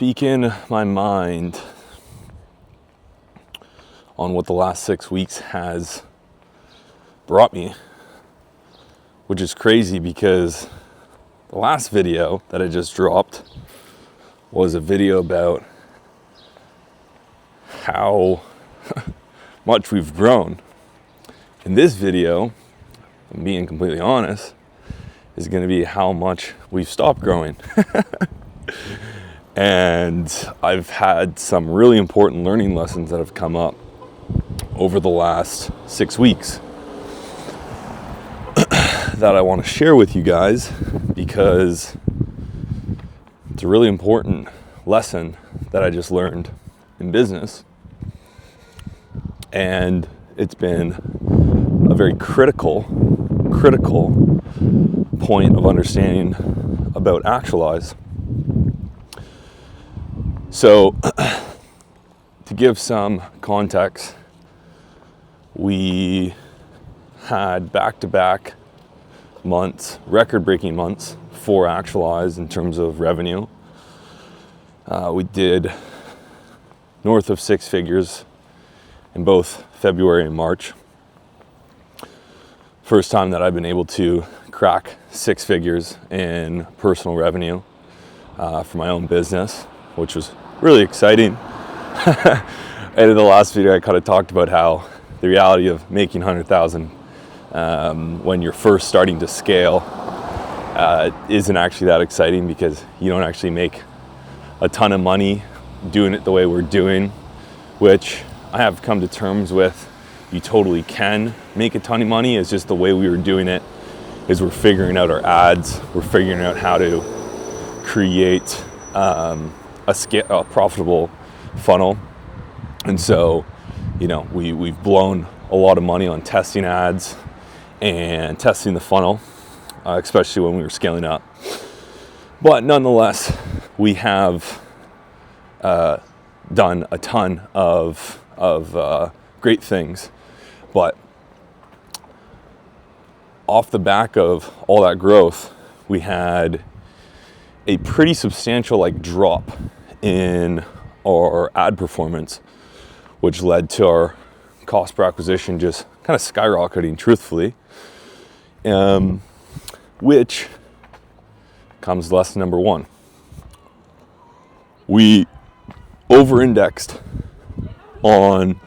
speaking my mind on what the last 6 weeks has brought me, which is crazy because the last video that I just dropped was a video about how much we've grown. In this video, if I'm being completely honest, is going to be how much we've stopped growing. And I've had some really important learning lessons that have come up over the last 6 weeks that I want to share with you guys because it's a really important lesson that I just learned in business. And it's been a very critical point of understanding about actualize. So, to give some context, we had back-to-back months, record-breaking months for actualize in terms of revenue. We did north of 6 figures in both February and March. First time that I've been able to crack 6 figures in personal revenue for my own business, which was really exciting. And in the last video, I kind of talked about how the reality of making 100,000 when you're first starting to scale isn't actually that exciting because you don't actually make a ton of money doing it the way we're doing, which I have come to terms with. You totally can make a ton of money. It's just the way we were doing it is we're figuring out our ads. We're figuring out how to create a profitable funnel. And so, we've blown a lot of money on testing ads and testing the funnel, especially when we were scaling up. But nonetheless, we have done a ton of great things. But off the back of all that growth, we had a pretty substantial drop in our ad performance, which led to our cost per acquisition just kind of skyrocketing, truthfully, which comes lesson number one. We over-indexed on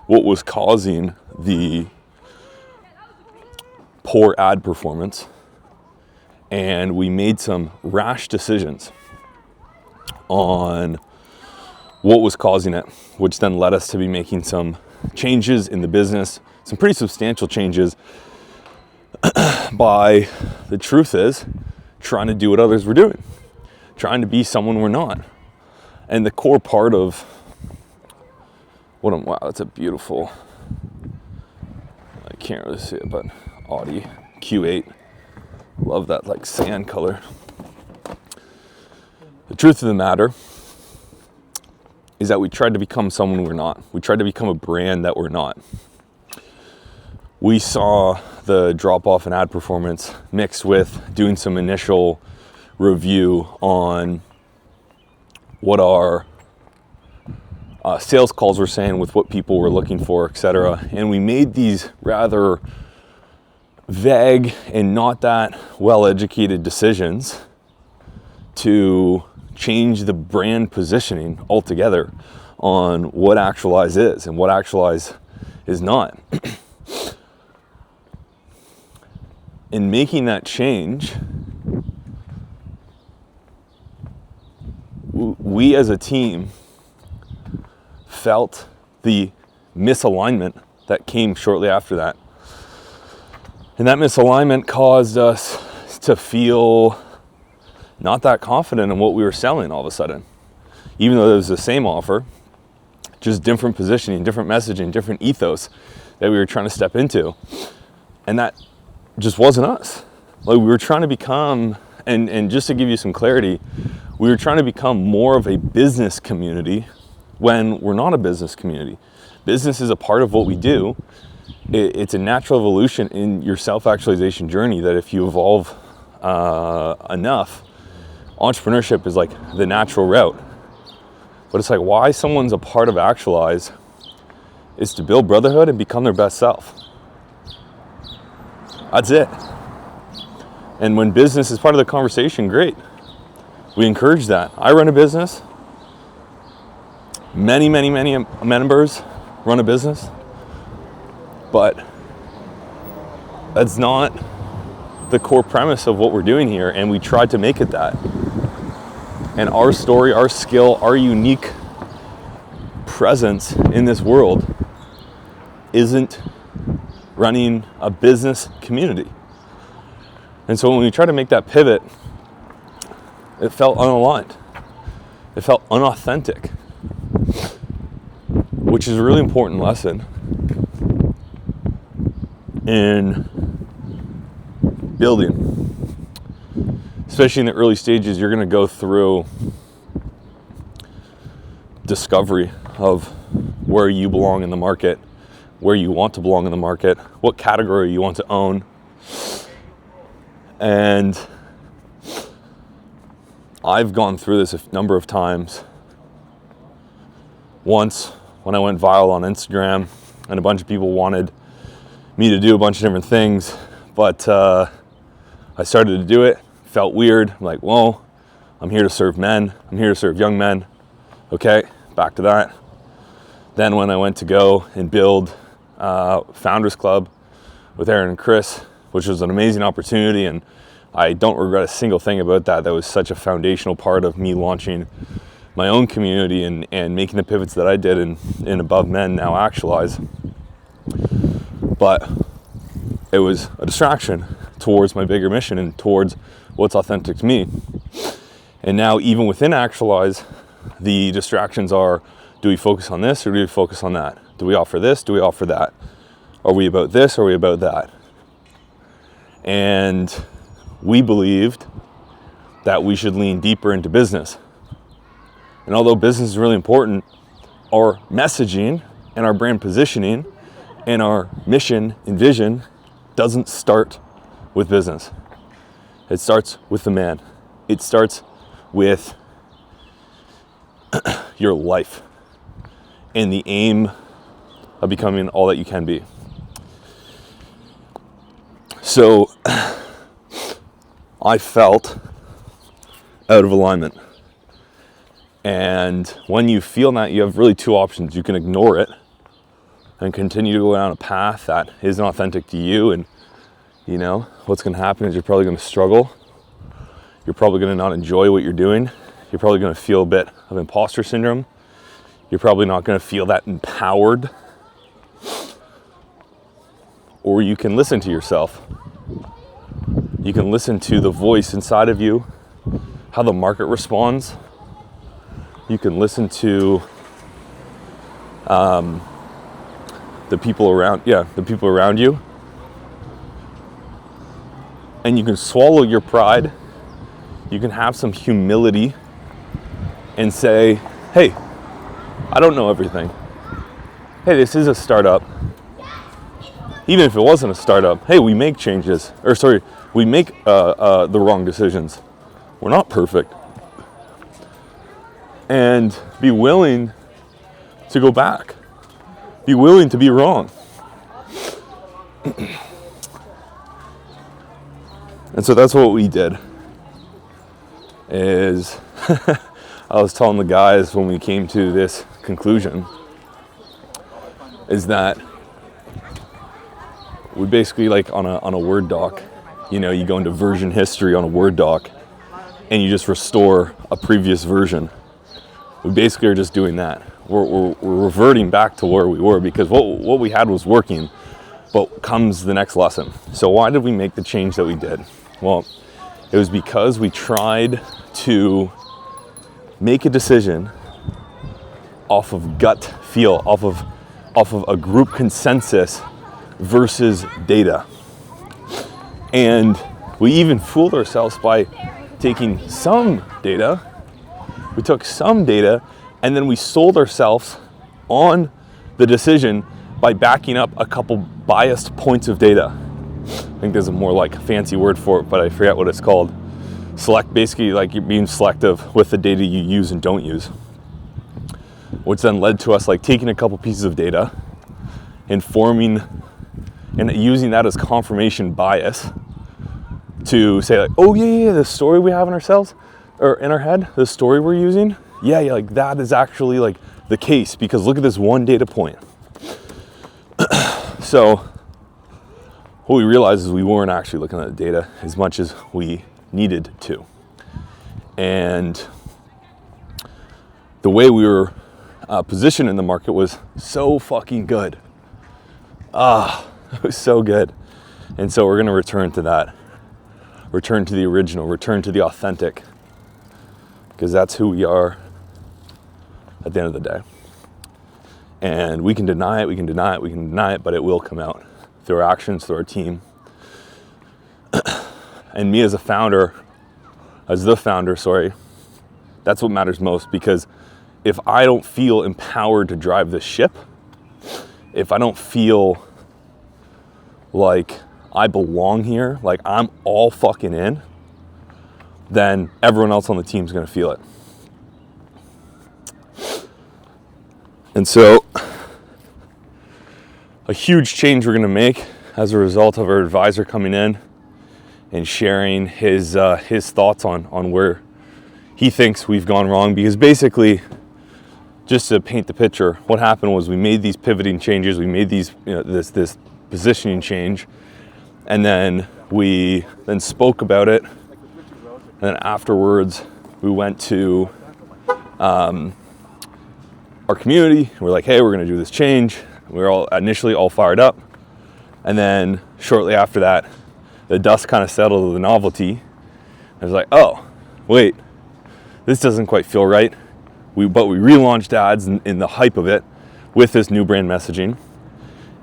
what was causing the poor ad performance, and we made some rash decisions on what was causing it, which then led us to be making some changes in the business, some pretty substantial changes by, the truth is, trying to do what others were doing, trying to be someone we're not. And the core part of wow, that's a beautiful, I can't really see it, but Audi Q8. Love that sand color. The truth of the matter is that we tried to become someone we're not. We tried to become a brand that we're not. We saw the drop off in ad performance mixed with doing some initial review on what our sales calls were saying with what people were looking for, etc. And we made these rather vague and not that well-educated decisions to change the brand positioning altogether on what actualize is and what actualize is not. In making that change, we as a team felt the misalignment that came shortly after that. And that misalignment caused us to feel not that confident in what we were selling all of a sudden. Even though it was the same offer, just different positioning, different messaging, different ethos that we were trying to step into. And that just wasn't us. We were trying to become, and just to give you some clarity, we were trying to become more of a business community when we're not a business community. Business is a part of what we do. It's a natural evolution in your self-actualization journey that if you evolve enough, entrepreneurship is the natural route. But it's like, why someone's a part of Actualize is to build brotherhood and become their best self. That's it. And when business is part of the conversation, great. We encourage that. I run a business. Many members run a business. But that's not the core premise of what we're doing here, and we tried to make it that. And our story, our skill, our unique presence in this world isn't running a business community. And so when we try to make that pivot, it felt unaligned. It felt unauthentic, which is a really important lesson in building. Especially in the early stages, you're going to go through discovery of where you belong in the market, where you want to belong in the market, what category you want to own. And I've gone through this a number of times. Once, when I went viral on Instagram, and a bunch of people wanted me to do a bunch of different things, but I started to do it, felt weird. I'm like, whoa, I'm here to serve men. I'm here to serve young men. Okay, back to that. Then when I went to go and build Founders Club with Aaron and Chris, which was an amazing opportunity, and I don't regret a single thing about that. That was such a foundational part of me launching my own community and making the pivots that I did in Above Men, now Actualize. But it was a distraction towards my bigger mission and towards what's authentic to me. And now even within Actualize, the distractions are, do we focus on this or do we focus on that? Do we offer this? Do we offer that? Are we about this or are we about that? And we believed that we should lean deeper into business. And although business is really important, our messaging and our brand positioning and our mission and vision doesn't start with business. It starts with the man. It starts with your life and the aim of becoming all that you can be. So I felt out of alignment. And when you feel that, you have really two options. You can ignore it and continue to go down a path that isn't authentic to you, and you know what's going to happen is you're probably going to struggle. You're probably going to not enjoy what you're doing. You're probably going to feel a bit of imposter syndrome. You're probably not going to feel that empowered. Or you can listen to yourself. You can listen to the voice inside of you, how the market responds. You can listen to the people around you. And you can swallow your pride. You can have some humility and say, hey, I don't know everything. Hey, this is a startup. Even if it wasn't a startup, hey, we make changes. We make the wrong decisions. We're not perfect. And be willing to go back. Be willing to be wrong. And so that's what we did. Is I was telling the guys when we came to this conclusion is that we basically, like on a Word doc, you know, you go into version history on a Word doc and you just restore a previous version. We basically are just doing that. We're reverting back to where we were because what we had was working, but comes the next lesson. So why did we make the change that we did? Well, it was because we tried to make a decision off of gut feel, off of a group consensus versus data. And we even fooled ourselves by taking some data. We took some data and then we sold ourselves on the decision by backing up a couple biased points of data. I think there's a more like fancy word for it, but I forget what it's called. Basically like you're being selective with the data you use and don't use. which then led to us like taking a couple pieces of data, informing and using that as confirmation bias to say like, oh yeah, the story we have in ourselves or in our head, the story we're using, yeah, like that is actually like the case because look at this one data point. So what we realized is we weren't actually looking at the data as much as we needed to. And the way we were positioned in the market was so fucking good. It was so good. And so we're going to return to that. Return to the original, return to the authentic. Because that's who we are at the end of the day. And we can deny it, but it will come out through our actions, through our team. And me as the founder, that's what matters most, because if I don't feel empowered to drive this ship, if I don't feel like I belong here, like I'm all fucking in, then everyone else on the team is going to feel it. And so a huge change we're going to make as a result of our advisor coming in and sharing his thoughts on where he thinks we've gone wrong. Because basically, just to paint the picture, what happened was we made these pivoting changes, we made these, this positioning change, and then we then spoke about it. And then afterwards, we went to our community. We're like, hey, we're going to do this change. We were all initially all fired up. And then shortly after that, the dust kind of settled of the novelty. I was like, oh, wait, this doesn't quite feel right. But we relaunched ads in the hype of it with this new brand messaging.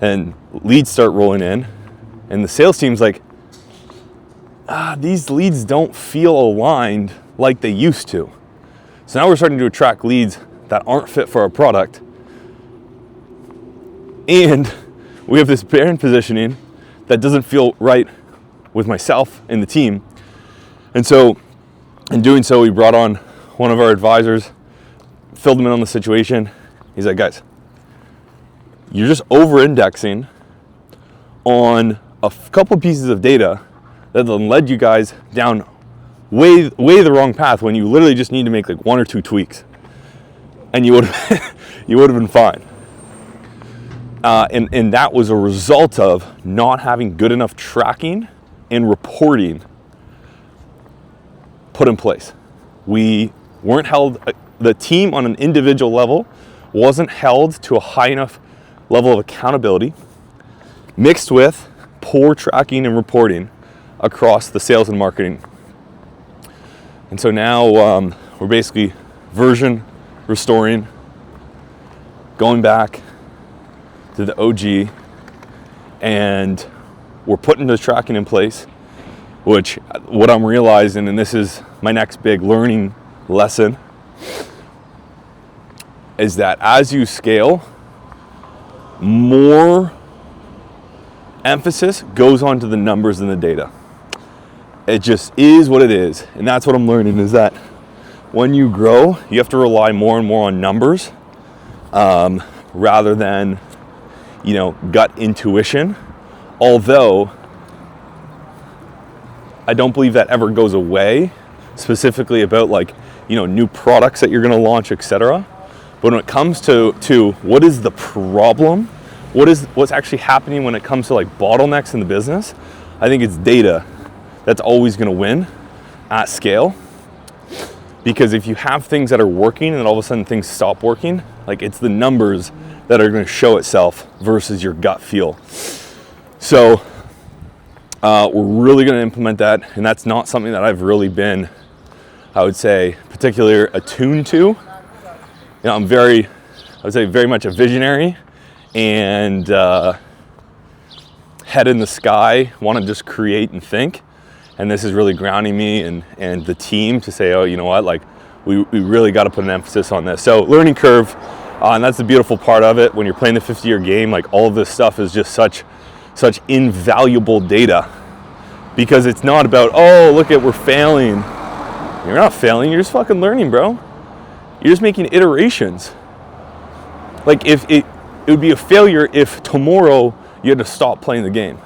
And leads start rolling in. And the sales team's like, these leads don't feel aligned like they used to. So now we're starting to attract leads that aren't fit for our product. And we have this brand positioning that doesn't feel right with myself and the team. And so in doing so, we brought on one of our advisors, filled him in on the situation. He's like, guys, you're just over-indexing on a couple pieces of data that then led you guys down way the wrong path when you literally just need to make like one or two tweaks, and you would have been fine. And that was a result of not having good enough tracking and reporting put in place. We weren't held, the team on an individual level wasn't held to a high enough level of accountability, mixed with poor tracking and reporting across the sales and marketing. And so now we're basically version restoring, going back to the OG, and we're putting the tracking in place, which what I'm realizing, and this is my next big learning lesson, is that as you scale, more emphasis goes onto the numbers and the data. It just is what it is. And that's what I'm learning, is that when you grow, you have to rely more and more on numbers rather than, gut intuition. Although I don't believe that ever goes away, specifically about new products that you're going to launch, etc. But when it comes to what is the problem, what's actually happening when it comes to bottlenecks in the business, I think it's data that's always going to win at scale. Because if you have things that are working and then all of a sudden things stop working, it's the numbers that are going to show itself versus your gut feel. So we're really going to implement that, and that's not something that I've really been, I would say, particularly attuned to. I'm very much a visionary and head in the sky, want to just create and think. And this is really grounding me and the team to say, oh, you know what, we really got to put an emphasis on this. So learning curve, and that's the beautiful part of it. When you're playing the 50-year game, all of this stuff is just such invaluable data, because it's not about, oh, look at, we're failing. You're not failing, you're just fucking learning, bro. You're just making iterations Like it would be a failure if tomorrow you had to stop playing the game.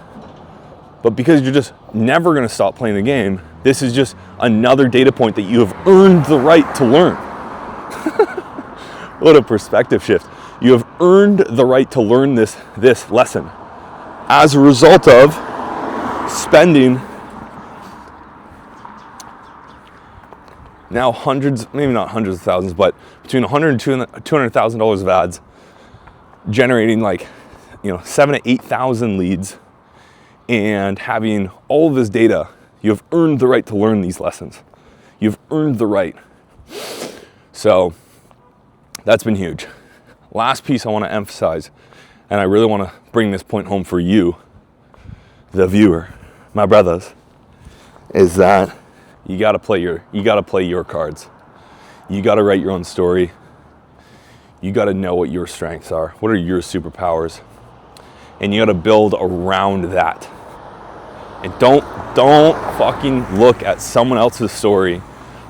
But because you're just never going to stop playing the game, this is just another data point that you have earned the right to learn. What a perspective shift. You have earned the right to learn this lesson as a result of spending now hundreds, maybe not hundreds of thousands, but between $100,000 and $200,000 of ads, generating like 7,000 to 8,000 leads, and having all of this data. You have earned the right to learn these lessons. You've earned the right. So that's been huge. Last piece I want to emphasize, and I really want to bring this point home for you, the viewer, my brothers, is that you got to play your cards. You got to write your own story. You got to know what your strengths are. What are your superpowers? And you got to build around that. And don't fucking look at someone else's story,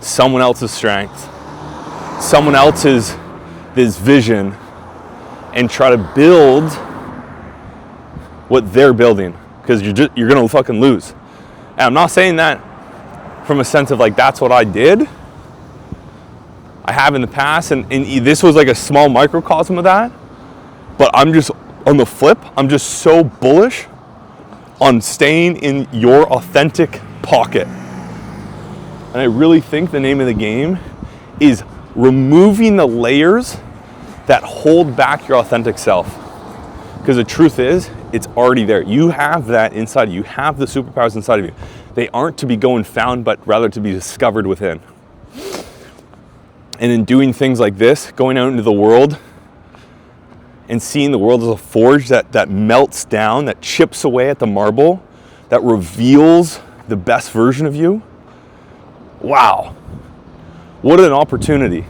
someone else's strength, someone else's this vision, and try to build what they're building, because you're gonna fucking lose. And I'm not saying that from a sense of like that's what I did. I have in the past, and this was like a small microcosm of that. But I'm just on the flip. I'm just so bullish on staying in your authentic pocket. And I really think the name of the game is removing the layers that hold back your authentic self. Because the truth is, it's already there. You have that inside of you. You have the superpowers inside of you. They aren't to be going found, but rather to be discovered within. And in doing things like this, going out into the world and seeing the world as a forge that melts down, that chips away at the marble, that reveals the best version of you. Wow, what an opportunity.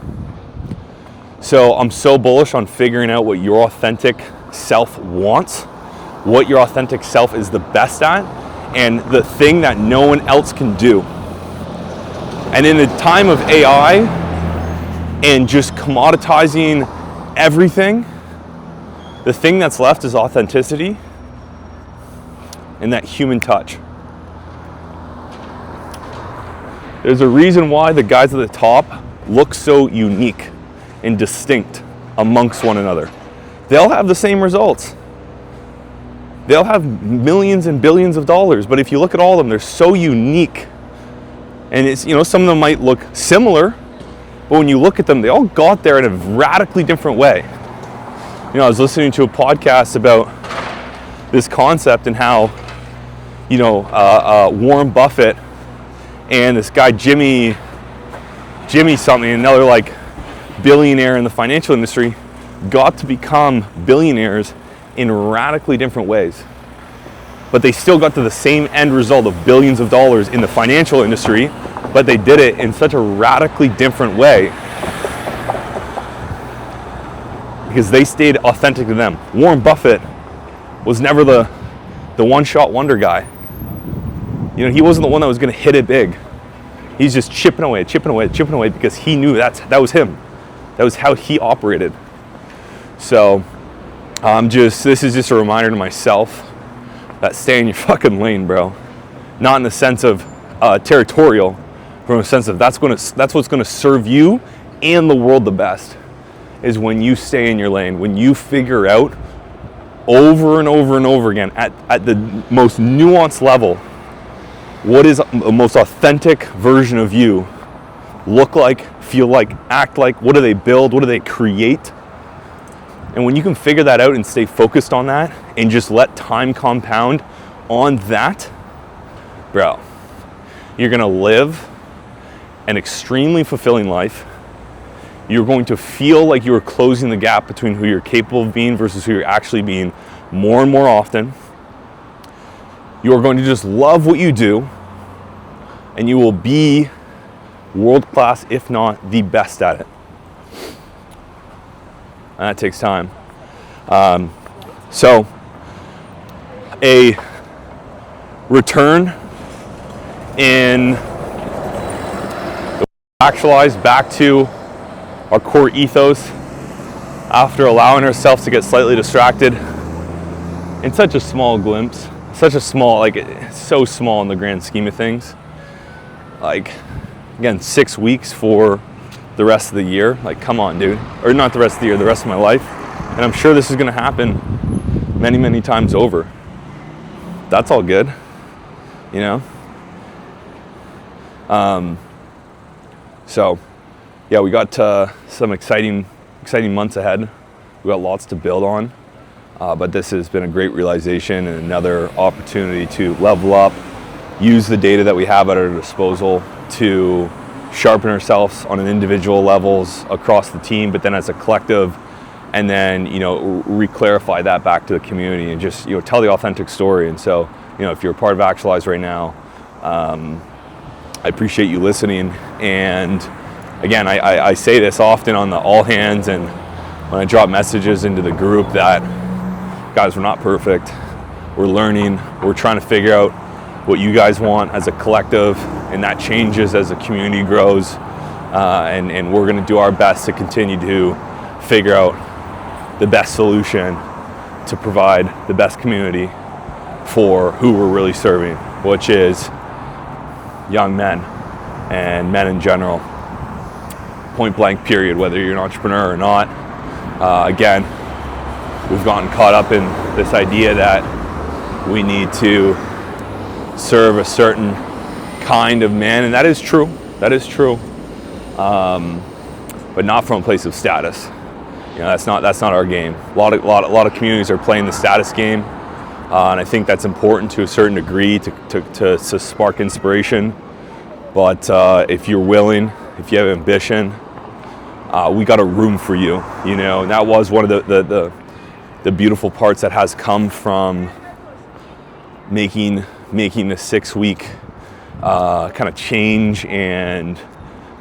So I'm so bullish on figuring out what your authentic self wants, what your authentic self is the best at, and the thing that no one else can do. And in the time of AI and just commoditizing everything, the thing that's left is authenticity and that human touch. There's a reason why the guys at the top look so unique and distinct amongst one another. They'll have the same results. They'll have millions and billions of dollars, but if you look at all of them, they're so unique. And it's, some of them might look similar, but when you look at them, they all got there in a radically different way. I was listening to a podcast about this concept and how, Warren Buffett and this guy Jimmy something, another like billionaire in the financial industry, got to become billionaires in radically different ways. But they still got to the same end result of billions of dollars in the financial industry, but they did it in such a radically different way because they stayed authentic to them. Warren Buffett was never the one-shot wonder guy. He wasn't the one that was going to hit it big. He's just chipping away because he knew that was him. That was how he operated. So this is just a reminder to myself that stay in your fucking lane, bro. Not in the sense of territorial, from a sense of that's what's going to serve you and the world the best, is when you stay in your lane, when you figure out over and over and over again at the most nuanced level, what is the most authentic version of you look like, feel like, act like, what do they build, what do they create? And when you can figure that out and stay focused on that and just let time compound on that, bro, you're gonna live an extremely fulfilling life. You're going to feel like you are closing the gap between who you're capable of being versus who you're actually being more and more often. You are going to just love what you do, and you will be world-class, if not the best at it. And that takes time. So a return in actualize back to our core ethos after allowing ourselves to get slightly distracted in such a small glimpse, such a small, like, it's so small in the grand scheme of things. Like, again, 6 weeks for the rest of the year. Like, come on, dude. Or not the rest of the year, the rest of my life. And I'm sure this is gonna happen many, many times over. That's all good, you know? So, yeah, we got some exciting months ahead. We got lots to build on. But this has been a great realization and another opportunity to level up, use the data that we have at our disposal to sharpen ourselves on an individual levels across the team, but then as a collective, and then, you know, re-clarify that back to the community and just, you know, tell the authentic story. And so, you know, if you're a part of Actualize right now, I appreciate you listening. And again, I say this often on the all hands and when I drop messages into the group that, guys, we're not perfect. We're learning. We're trying to figure out what you guys want as a collective, and that changes as the community grows. And we're going to do our best to continue to figure out the best solution to provide the best community for who we're really serving, which is young men and men in general. Point blank period, whether you're an entrepreneur or not. Again, we've gotten caught up in this idea that we need to serve a certain kind of man, and that is true. That is true, but not from a place of status. You know, that's not our game. A lot of communities are playing the status game, and I think that's important to a certain degree to spark inspiration. But if you're willing, if you have ambition, we got a room for you. You know, and that was one of the beautiful parts that has come from making the 6 week kind of change and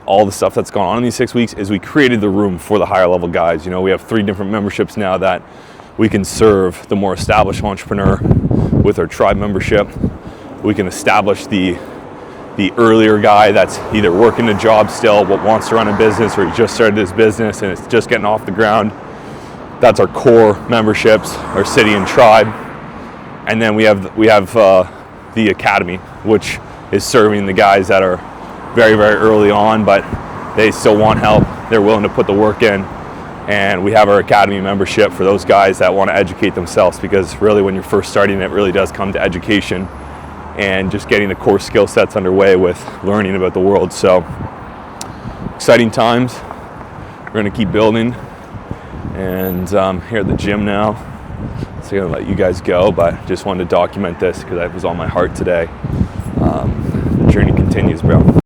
all the stuff that's gone on in these 6 weeks is we created the room for the higher level guys. You know, we have 3 different memberships now that we can serve the more established entrepreneur with our tribe membership. We can establish the earlier guy that's either working a job still but wants to run a business, or he just started his business and it's just getting off the ground. That's our core memberships, our city and tribe. And then we have the academy, which is serving the guys that are very, very early on, but they still want help. They're willing to put the work in. And we have our academy membership for those guys that want to educate themselves, because really when you're first starting, it really does come to education and just getting the core skill sets underway with learning about the world. So exciting times. We're going to keep building. And here at the gym now. So I'm going to let you guys go, but just wanted to document this because it was on my heart today. The journey continues, bro.